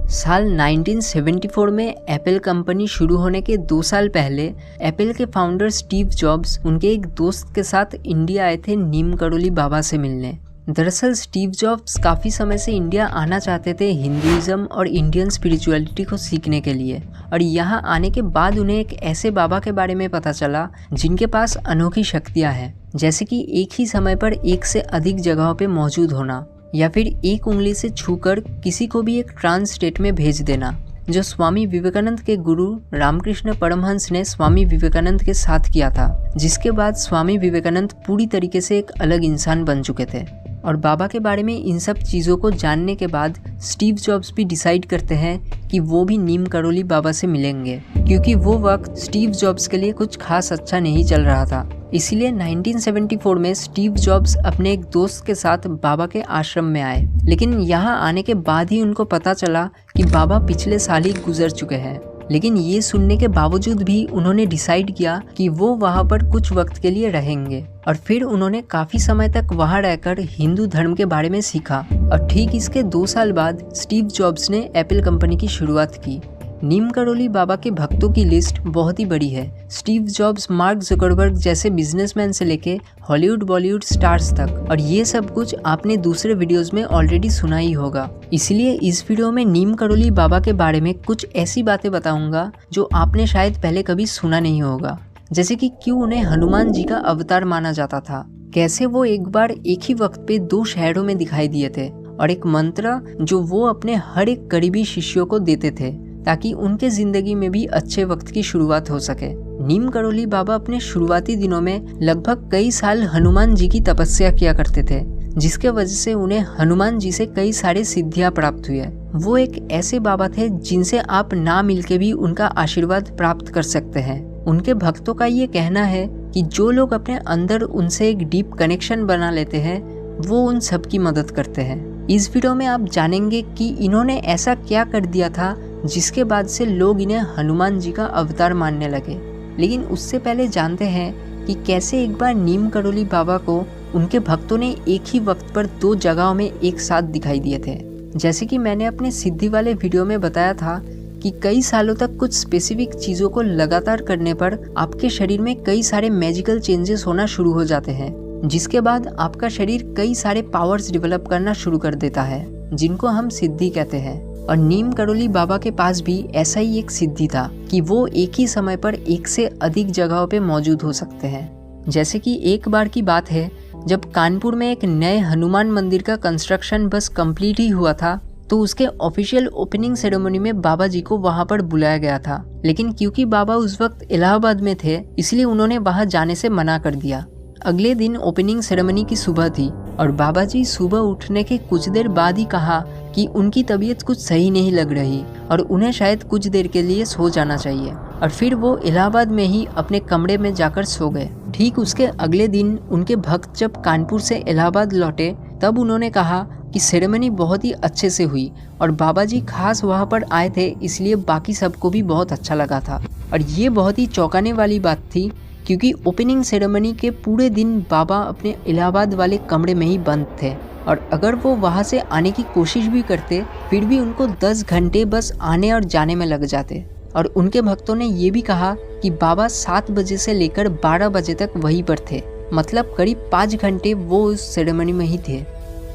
साल 1974 में Apple company शुरू होने के 2 साल पहले एप्पल के फाउंडर स्टीव जॉब्स उनके एक दोस्त के साथ इंडिया आए थे नीम करोली बाबा से मिलने। दरअसल स्टीव जॉब्स काफ़ी समय से इंडिया आना चाहते थे हिंदुइज्म और इंडियन स्पिरिचुअलिटी को सीखने के लिए, और यहाँ आने के बाद उन्हें एक ऐसे बाबा के बारे में पता चला जिनके पास अनोखी शक्तियाँ हैं, जैसे कि एक ही समय पर एक से अधिक जगहों पे मौजूद होना या फिर एक उंगली से छूकर किसी को भी एक ट्रांस स्टेट में भेज देना, जो स्वामी विवेकानंद के गुरु रामकृष्ण परमहंस ने स्वामी विवेकानंद के साथ किया था, जिसके बाद स्वामी विवेकानंद पूरी तरीके से एक अलग इंसान बन चुके थे। और बाबा के बारे में इन सब चीज़ों को जानने के बाद स्टीव जॉब्स भी डिसाइड करते हैं कि वो भी नीम करोली बाबा से मिलेंगे, क्योंकि वो वक्त स्टीव जॉब्स के लिए कुछ खास अच्छा नहीं चल रहा था। इसीलिए 1974 में स्टीव जॉब्स अपने एक दोस्त के साथ बाबा के आश्रम में आए, लेकिन यहाँ आने के बाद ही उनको पता चला कि बाबा पिछले साल ही गुजर चुके हैं। लेकिन ये सुनने के बावजूद भी उन्होंने डिसाइड किया कि वो वहाँ पर कुछ वक्त के लिए रहेंगे, और फिर उन्होंने काफ़ी समय तक वहाँ रहकर हिंदू धर्म के बारे में सीखा। और ठीक इसके 2 साल बाद स्टीव जॉब्स ने एप्पल कंपनी की शुरुआत की। नीम करोली बाबा के भक्तों की लिस्ट बहुत ही बड़ी है। स्टीव जॉब्स मार्क जुकरबर्ग जैसे बिजनेसमैन से लेके हॉलीवुड बॉलीवुड स्टार्स तक, और ये सब कुछ आपने दूसरे वीडियोस में ऑलरेडी सुना ही होगा। इसलिए इस वीडियो में नीम करोली बाबा के बारे में कुछ ऐसी बातें बताऊंगा जो आपने शायद पहले कभी सुना नहीं होगा, जैसे कि क्यों उन्हें हनुमान जी का अवतार माना जाता था, कैसे वो एक बार एक ही वक्त पे 2 शहरों में दिखाई दिए थे, और एक मंत्र जो वो अपने हर एक करीबी शिष्यों को देते थे ताकि उनके जिंदगी में भी अच्छे वक्त की शुरुआत हो सके। नीम करोली बाबा अपने शुरुआती दिनों में लगभग कई साल हनुमान जी की तपस्या किया करते थे, जिसके वजह से उन्हें हनुमान जी से कई सारे सिद्धियां प्राप्त हुई है। वो एक ऐसे बाबा थे जिनसे आप ना मिलके भी उनका आशीर्वाद प्राप्त कर सकते हैं। उनके भक्तों का ये कहना है कि जो लोग अपने अंदर उनसे एक डीप कनेक्शन बना लेते हैं, वो उन सब की मदद करते हैं। इस वीडियो में आप जानेंगे कि इन्होंने ऐसा क्या कर दिया था जिसके बाद से लोग इन्हें हनुमान जी का अवतार मानने लगे। लेकिन उससे पहले जानते हैं कि कैसे एक बार नीम करोली बाबा को उनके भक्तों ने एक ही वक्त पर 2 जगहों में एक साथ दिखाई दिए थे। जैसे कि मैंने अपने सिद्धि वाले वीडियो में बताया था कि कई सालों तक कुछ स्पेसिफिक चीज़ों को लगातार करने पर आपके शरीर में कई सारे मैजिकल चेंजेस होना शुरू हो जाते हैं, जिसके बाद आपका शरीर कई सारे पावर्स डेवलप करना शुरू कर देता है, जिनको हम सिद्धि कहते हैं। और नीम करोली बाबा के पास भी ऐसा ही एक सिद्धि था कि वो एक ही समय पर एक से अधिक जगहों पे मौजूद हो सकते हैं। जैसे कि एक बार की बात है, जब कानपुर में एक नए हनुमान मंदिर का कंस्ट्रक्शन बस कंप्लीट ही हुआ था, तो उसके ऑफिशियल ओपनिंग सेरेमनी में बाबा जी को वहां पर बुलाया गया था। लेकिन क्योंकि बाबा उस वक्त इलाहाबाद में थे, इसलिए उन्होंने वहां जाने से मना कर दिया। अगले दिन ओपनिंग सेरेमनी की सुबह थी, और बाबा जी सुबह उठने के कुछ देर बाद ही कहा कि उनकी तबीयत कुछ सही नहीं लग रही और उन्हें शायद कुछ देर के लिए सो जाना चाहिए, और फिर वो इलाहाबाद में ही अपने कमरे में जाकर सो गए। ठीक उसके अगले दिन उनके भक्त जब कानपुर से इलाहाबाद लौटे, तब उन्होंने कहा कि सेरेमनी बहुत ही अच्छे से हुई और बाबा जी खास वहाँ पर आए थे, इसलिए बाकी सबको भी बहुत अच्छा लगा था। और ये बहुत ही चौंकाने वाली बात थी, क्योंकि ओपनिंग सेरेमनी के पूरे दिन बाबा अपने इलाहाबाद वाले कमरे में ही बंद थे, और अगर वो वहाँ से आने की कोशिश भी करते, फिर भी उनको 10 घंटे बस आने और जाने में लग जाते। और उनके भक्तों ने ये भी कहा कि बाबा 7 बजे से लेकर 12 बजे तक वहीं पर थे, मतलब करीब 5 घंटे वो उस सेरेमनी में ही थे।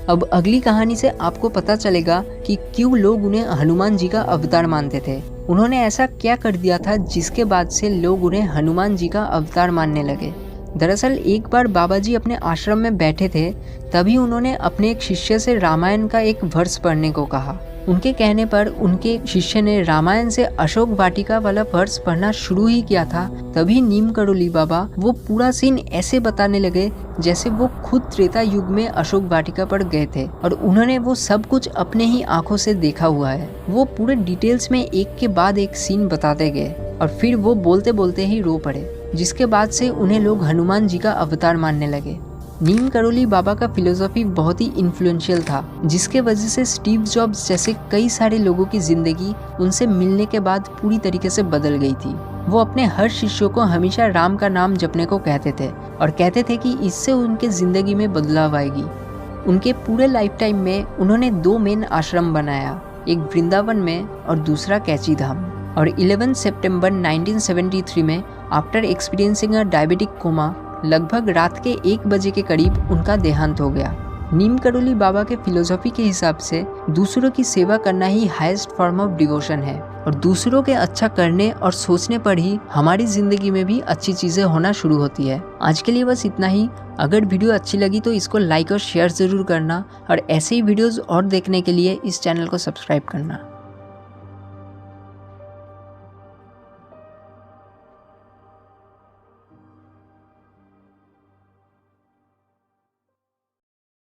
अब अगली कहानी से आपको पता चलेगा कि क्यों लोग उन्हें हनुमान जी का अवतार मानते थे। उन्होंने ऐसा क्या कर दिया था जिसके बाद से लोग उन्हें हनुमान जी का अवतार मानने लगे। दरअसल एक बार बाबा जी अपने आश्रम में बैठे थे, तभी उन्होंने अपने एक शिष्य से रामायण का एक वर्ष पढ़ने को कहा। उनके कहने पर उनके शिष्य ने रामायण से अशोक वाटिका वाला वर्ष पढ़ना शुरू ही किया था। तभी नीम करोली बाबा वो पूरा सीन ऐसे बताने लगे जैसे वो खुद त्रेता युग में अशोक वाटिका पर गए थे, और उन्होंने वो सब कुछ अपने ही आंखों से देखा हुआ है। वो पूरे डिटेल्स में एक के बाद एक सीन बताते गए, और फिर वो बोलते बोलते ही रो पड़े, जिसके बाद से उन्हें लोग हनुमान जी का अवतार मानने लगे। नीम करोली बाबा का फिलोसॉफी बहुत ही इन्फ्लुएंशियल था, जिसके वजह से स्टीव जॉब्स जैसे कई सारे लोगों की जिंदगी उनसे मिलने के बाद पूरी तरीके से बदल गई थी। वो अपने हर शिष्यों को हमेशा राम का नाम जपने को कहते थे, और कहते थे कि इससे उनके जिंदगी में बदलाव आएगी। उनके पूरे लाइफ टाइम में उन्होंने 2 मेन आश्रम बनाया, एक वृंदावन में और दूसरा कैची धाम। और 11 सितंबर 1973 में after experiencing a diabetic coma लगभग रात के 1 बजे के करीब उनका देहांत हो गया। नीम करोली बाबा के फिलोसॉफी के हिसाब से दूसरों की सेवा करना ही हाईएस्ट फॉर्म ऑफ डिवोशन है और दूसरों के अच्छा करने और सोचने पर ही हमारी जिंदगी में भी अच्छी चीजें होना शुरू होती है। आज के लिए बस इतना ही। अगर वीडियो अच्छी लगी तो इसको लाइक और शेयर जरूर करना और ऐसे ही वीडियोस और देखने के लिए इस चैनल को सब्सक्राइब करना।